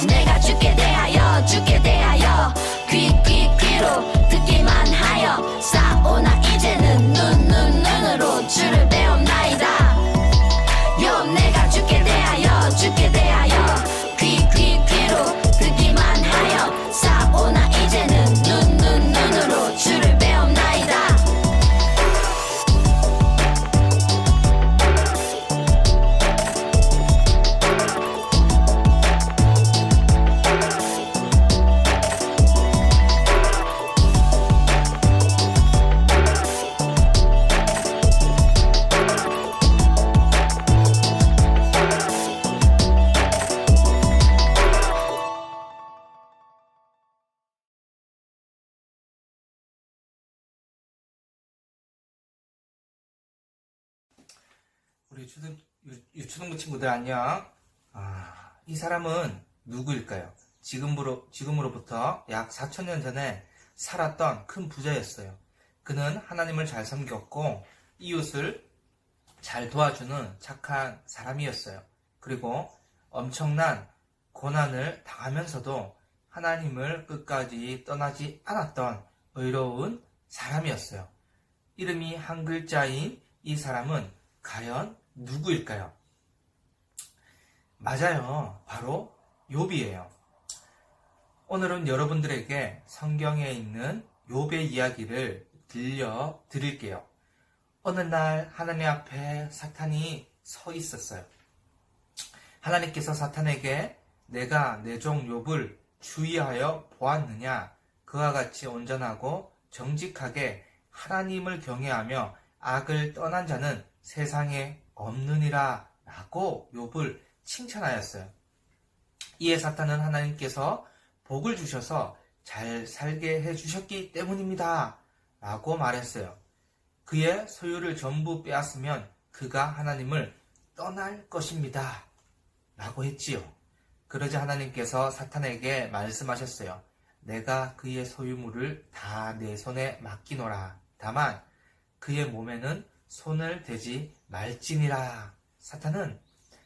내가 죽게 대하여 귀로 듣기만 하여 싸우나 이제는 눈으로 주를 배움나이다. 요 내가 죽게 대하여 귀로 듣기만 하여 싸우나 이제는 눈으로 주를 배움나이다. 우리 유초등부 친구들 안녕. 이 사람은 누구일까요? 지금으로부터 약 4,000년 전에 살았던 큰 부자였어요. 그는 하나님을 잘 섬겼고 이웃을 잘 도와주는 착한 사람이었어요. 그리고 엄청난 고난을 당하면서도 하나님을 끝까지 떠나지 않았던 의로운 사람이었어요. 이름이 한 글자인 이 사람은 과연 누구일까요? 맞아요. 바로 욥이에요. 오늘은 여러분들에게 성경에 있는 욥의 이야기를 들려드릴게요. 어느 날 하나님 앞에 사탄이 서 있었어요. 하나님께서 사탄에게 내가 내 종 욥을 주의하여 보았느냐? 그와 같이 온전하고 정직하게 하나님을 경외하며 악을 떠난 자는 세상에 없느니라 라고 욥을 칭찬하였어요. 이에 사탄은 하나님께서 복을 주셔서 잘 살게 해주셨기 때문입니다 라고 말했어요. 그의 소유를 전부 빼앗으면 그가 하나님을 떠날 것입니다 라고 했지요. 그러자 하나님께서 사탄에게 말씀하셨어요. 내가 그의 소유물을 다 내 손에 맡기노라. 다만 그의 몸에는 손을 대지 말지니라. 사탄은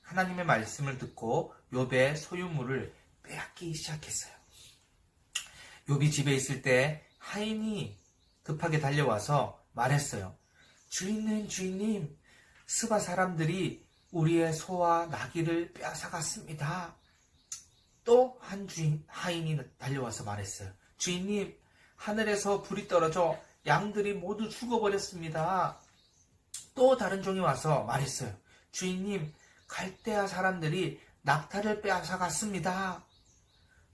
하나님의 말씀을 듣고 욥의 소유물을 빼앗기 시작했어요. 욥이 집에 있을 때 하인이 급하게 달려와서 말했어요. 주인님, 스바 사람들이 우리의 소와 나귀를 빼앗아갔습니다. 또 한 하인이 달려와서 말했어요. 주인님, 하늘에서 불이 떨어져 양들이 모두 죽어버렸습니다. 또 다른 종이 와서 말했어요. 주인님, 갈대아 사람들이 낙타를 빼앗아갔습니다.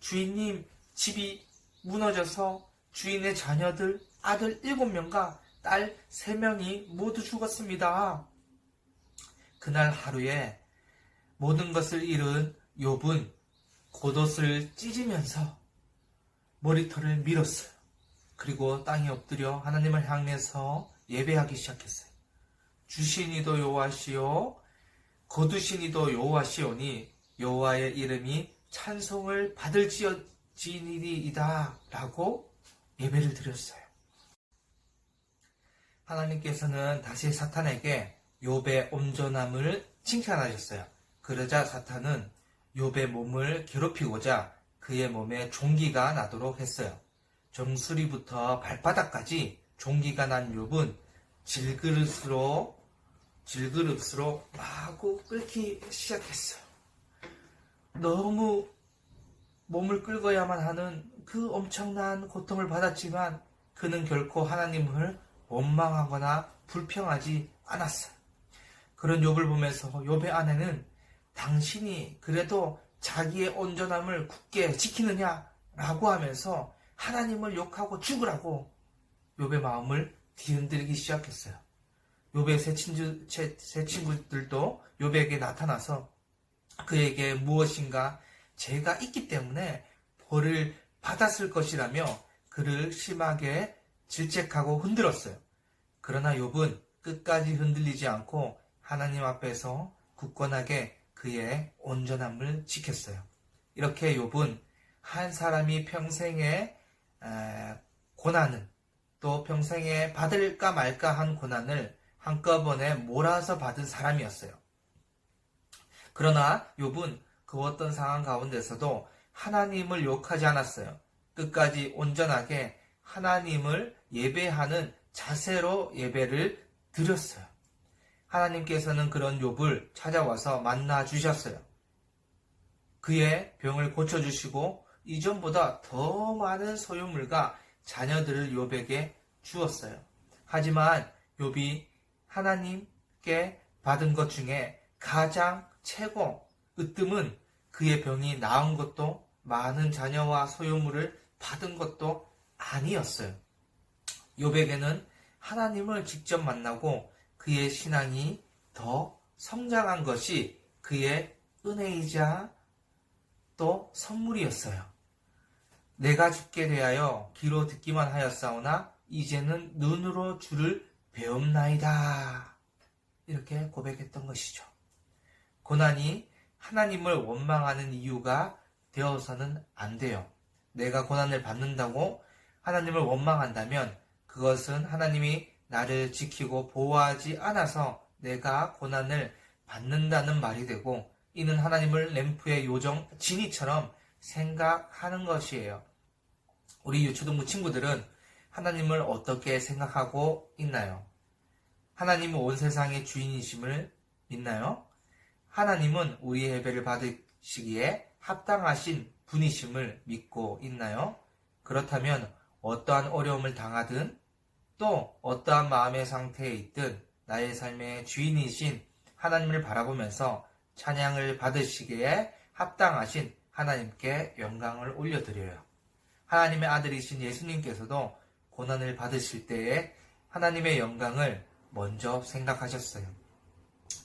주인님, 집이 무너져서 주인의 자녀들, 아들 7명과 딸 3명이 모두 죽었습니다. 그날 하루에 모든 것을 잃은 욥은 겉옷을 찢으면서 머리털을 밀었어요. 그리고 땅에 엎드려 하나님을 향해서 예배하기 시작했어요. 주신이도 여호와시오, 거두신이도 여호와시오니 여호와의 이름이 찬송을 받을지니이다 라고 예배를 드렸어요. 하나님께서는 다시 사탄에게 욥의 온전함을 칭찬하셨어요. 그러자 사탄은 욥의 몸을 괴롭히고자 그의 몸에 종기가 나도록 했어요. 정수리부터 발바닥까지 종기가 난 욥은 질그릇으로 마구 끓기 시작했어요. 너무 몸을 끌어야만 하는 그 엄청난 고통을 받았지만 그는 결코 하나님을 원망하거나 불평하지 않았어요. 그런 욥을 보면서 욥의 아내는 당신이 그래도 자기의 온전함을 굳게 지키느냐라고 하면서 하나님을 욕하고 죽으라고 욥의 마음을 뒤흔들기 시작했어요. 욥의 세 친구들도 욥에게 나타나서 그에게 무엇인가 죄가 있기 때문에 벌을 받았을 것이라며 그를 심하게 질책하고 흔들었어요. 그러나 욥은 끝까지 흔들리지 않고 하나님 앞에서 굳건하게 그의 온전함을 지켰어요. 이렇게 욥은 한 사람이 평생의 고난을 또 평생에 받을까 말까 한 고난을 한꺼번에 몰아서 받은 사람이었어요. 그러나 욥은 그 어떤 상황 가운데서도 하나님을 욕하지 않았어요. 끝까지 온전하게 하나님을 예배하는 자세로 예배를 드렸어요. 하나님께서는 그런 욥을 찾아와서 만나 주셨어요. 그의 병을 고쳐주시고 이전보다 더 많은 소유물과 자녀들을 욥에게 주었어요. 하지만 욥이 하나님께 받은 것 중에 가장 최고 으뜸은 그의 병이 나은 것도 많은 자녀와 소유물을 받은 것도 아니었어요. 욥에게는 하나님을 직접 만나고 그의 신앙이 더 성장한 것이 그의 은혜이자 또 선물이었어요. 내가 죽게 대하여 귀로 듣기만 하였사오나 이제는 눈으로 주를 배움나이다. 이렇게 고백했던 것이죠. 고난이 하나님을 원망하는 이유가 되어서는 안 돼요. 내가 고난을 받는다고 하나님을 원망한다면 그것은 하나님이 나를 지키고 보호하지 않아서 내가 고난을 받는다는 말이 되고, 이는 하나님을 램프의 요정 지니처럼 생각하는 것이에요. 우리 유초등부 친구들은 하나님을 어떻게 생각하고 있나요? 하나님은 온 세상의 주인이심을 믿나요? 하나님은 우리의 예배를 받으시기에 합당하신 분이심을 믿고 있나요? 그렇다면 어떠한 어려움을 당하든 또 어떠한 마음의 상태에 있든 나의 삶의 주인이신 하나님을 바라보면서 찬양을 받으시기에 합당하신 하나님께 영광을 올려드려요. 하나님의 아들이신 예수님께서도 고난을 받으실 때에 하나님의 영광을 먼저 생각하셨어요.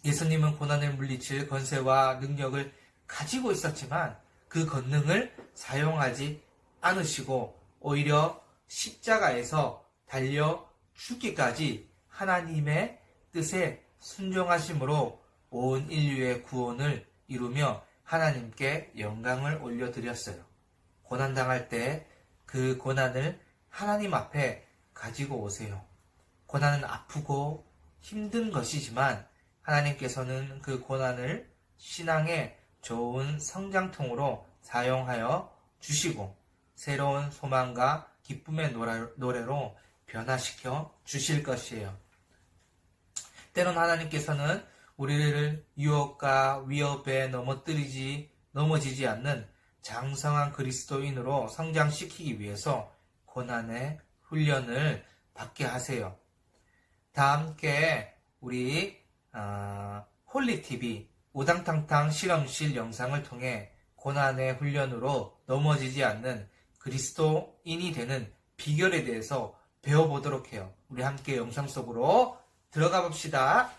예수님은 고난을 물리칠 권세와 능력을 가지고 있었지만 그 권능을 사용하지 않으시고 오히려 십자가에서 달려 죽기까지 하나님의 뜻에 순종하심으로 온 인류의 구원을 이루며 하나님께 영광을 올려드렸어요. 고난당할 때 그 고난을 하나님 앞에 가지고 오세요. 고난은 아프고 힘든 것이지만 하나님께서는 그 고난을 신앙의 좋은 성장통으로 사용하여 주시고 새로운 소망과 기쁨의 노래로 변화시켜 주실 것이에요. 때론 하나님께서는 우리를 유혹과 위협에 넘어지지 않는 장성한 그리스도인으로 성장시키기 위해서 고난의 훈련을 받게 하세요. 다 함께 우리 홀리TV 우당탕탕 실험실 영상을 통해 고난의 훈련으로 넘어지지 않는 그리스도인이 되는 비결에 대해서 배워보도록 해요. 우리 함께 영상 속으로 들어가 봅시다.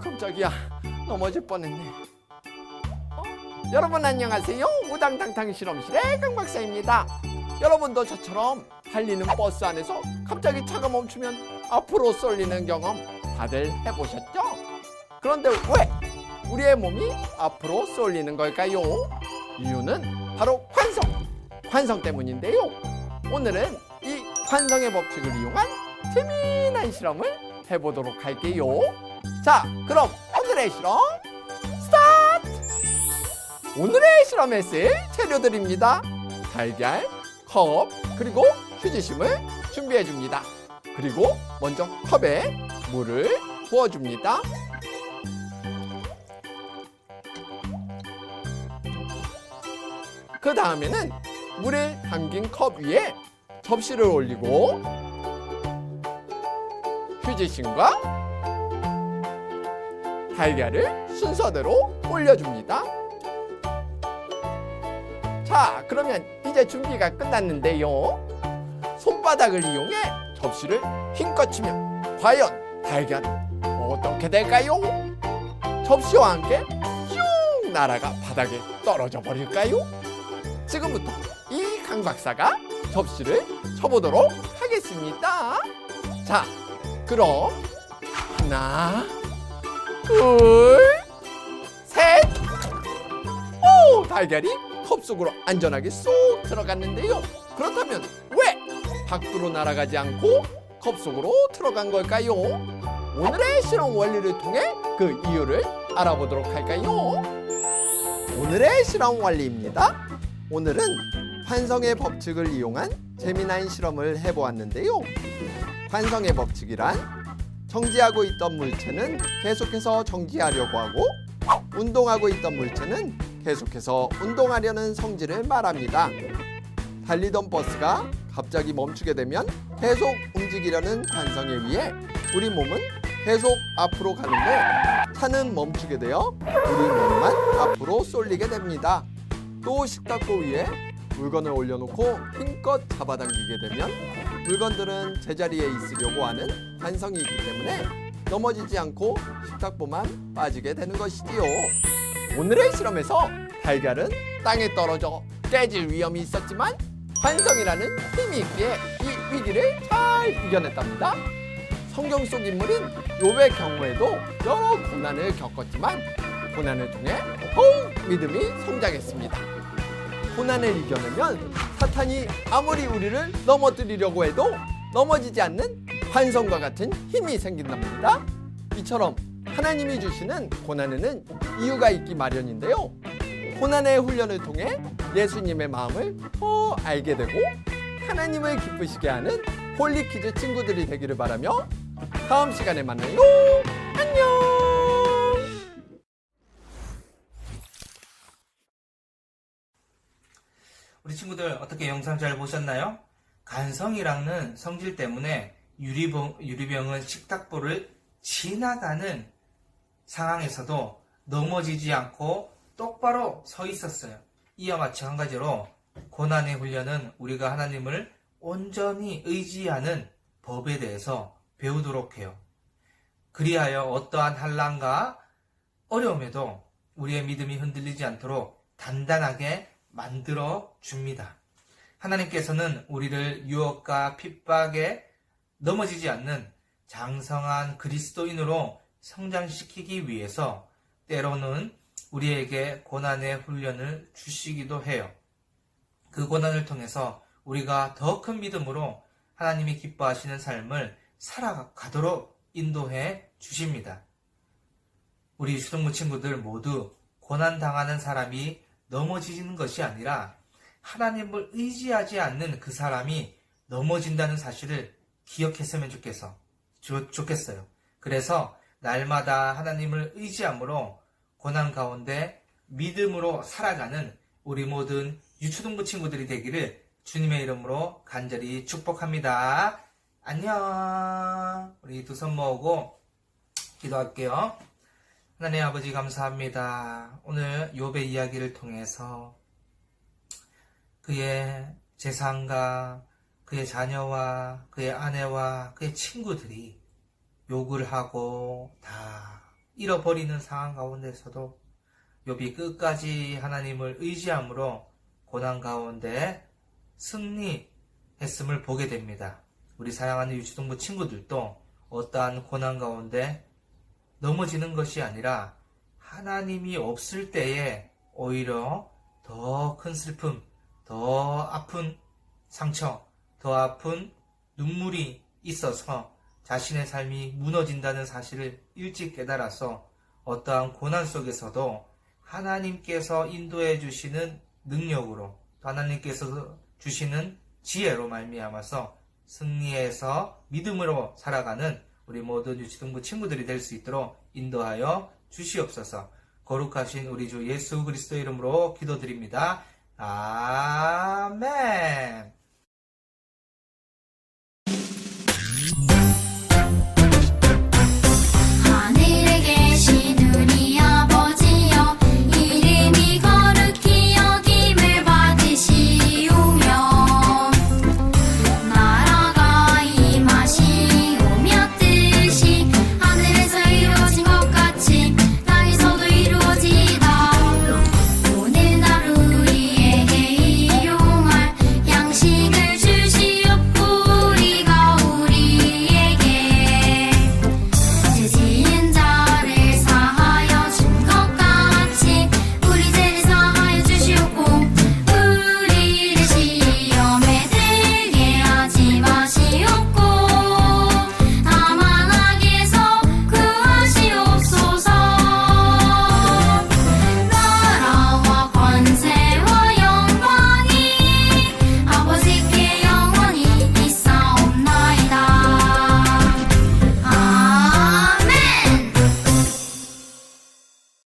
깜짝이야, 넘어질 뻔했네. 여러분 안녕하세요. 우당탕탕 실험실의 강박사입니다. 여러분도 저처럼 달리는 버스 안에서 갑자기 차가 멈추면 앞으로 쏠리는 경험 다들 해보셨죠? 그런데 왜 우리의 몸이 앞으로 쏠리는 걸까요? 이유는 바로 관성 때문인데요. 오늘은 이 관성의 법칙을 이용한 재미난 실험을 해보도록 할게요. 자, 그럼 오늘의 실험 스타트! 오늘의 실험에 쓸 재료들입니다. 달걀, 컵, 그리고 휴지심을 준비해 줍니다. 그리고 먼저 컵에 물을 부어줍니다. 그 다음에는 물을 담긴 컵 위에 접시를 올리고 휴지심과 달걀을 순서대로 올려줍니다. 자, 그러면 이제 준비가 끝났는데요. 손바닥을 이용해 접시를 힘껏 치면 과연 달걀은 어떻게 될까요? 접시와 함께 쭉 날아가 바닥에 떨어져 버릴까요? 지금부터 이 강 박사가 접시를 쳐보도록 하겠습니다. 자, 그럼 하나, 둘, 셋! 오! 달걀이 컵 속으로 안전하게 쏙 들어갔는데요. 그렇다면 왜 밖으로 날아가지 않고 컵 속으로 들어간 걸까요? 오늘의 실험 원리를 통해 그 이유를 알아보도록 할까요? 오늘의 실험 원리입니다. 오늘은 환성의 법칙을 이용한 재미난 실험을 해보았는데요. 환성의 법칙이란 정지하고 있던 물체는 계속해서 정지하려고 하고 운동하고 있던 물체는 계속해서 운동하려는 성질을 말합니다. 달리던 버스가 갑자기 멈추게 되면 계속 움직이려는 관성에 의해 우리 몸은 계속 앞으로 가는데 차는 멈추게 되어 우리 몸만 앞으로 쏠리게 됩니다. 또 식탁보 위에 물건을 올려놓고 힘껏 잡아당기게 되면 물건들은 제자리에 있으려고 하는 관성이 있기 때문에 넘어지지 않고 식탁보만 빠지게 되는 것이지요. 오늘의 실험에서 달걀은 땅에 떨어져 깨질 위험이 있었지만 관성이라는 힘이 있기에 이 위기를 잘 이겨냈답니다. 성경 속 인물인 욥의 경우에도 여러 고난을 겪었지만 고난을 통해 더욱 믿음이 성장했습니다. 고난을 이겨내면 사탄이 아무리 우리를 넘어뜨리려고 해도 넘어지지 않는 관성과 같은 힘이 생긴답니다. 이처럼 하나님이 주시는 고난에는 이유가 있기 마련인데요. 고난의 훈련을 통해 예수님의 마음을 더 알게 되고 하나님을 기쁘시게 하는 홀리키즈 친구들이 되기를 바라며 다음 시간에 만나요. 안녕. 우리 친구들 어떻게 영상 잘 보셨나요? 간성이라는 성질 때문에 유리병은 식탁보를 지나가는 상황에서도 넘어지지 않고 똑바로 서 있었어요. 이와 마치 한 가지로 고난의 훈련은 우리가 하나님을 온전히 의지하는 법에 대해서 배우도록 해요. 그리하여 어떠한 환난과 어려움에도 우리의 믿음이 흔들리지 않도록 단단하게 만들어 줍니다. 하나님께서는 우리를 유혹과 핍박에 넘어지지 않는 장성한 그리스도인으로 성장시키기 위해서 때로는 우리에게 고난의 훈련을 주시기도 해요. 그 고난을 통해서 우리가 더 큰 믿음으로 하나님이 기뻐하시는 삶을 살아가도록 인도해 주십니다. 우리 유초동부 친구들 모두 고난당하는 사람이 넘어지는 것이 아니라 하나님을 의지하지 않는 그 사람이 넘어진다는 사실을 기억했으면 좋겠어요. 그래서 날마다 하나님을 의지함으로 고난 가운데 믿음으로 살아가는 우리 모든 유초동부 친구들이 되기를 주님의 이름으로 간절히 축복합니다. 안녕. 우리 두 손 모으고 기도할게요. 하나님 아버지 감사합니다. 오늘 욥의 이야기를 통해서 그의 재산과 그의 자녀와 그의 아내와 그의 친구들이 욕을 하고 다 잃어버리는 상황 가운데서도 욥이 끝까지 하나님을 의지함으로 고난 가운데 승리했음을 보게 됩니다. 우리 사랑하는 유초동부 친구들도 어떠한 고난 가운데 넘어지는 것이 아니라 하나님이 없을 때에 오히려 더 큰 슬픔, 더 아픈 상처, 더 아픈 눈물이 있어서 자신의 삶이 무너진다는 사실을 일찍 깨달아서 어떠한 고난 속에서도 하나님께서 인도해 주시는 능력으로 또 하나님께서 주시는 지혜로 말미암아서 승리해서 믿음으로 살아가는 우리 모든 유초동부 친구들이 될 수 있도록 인도하여 주시옵소서. 거룩하신 우리 주 예수 그리스도 이름으로 기도드립니다. 아멘.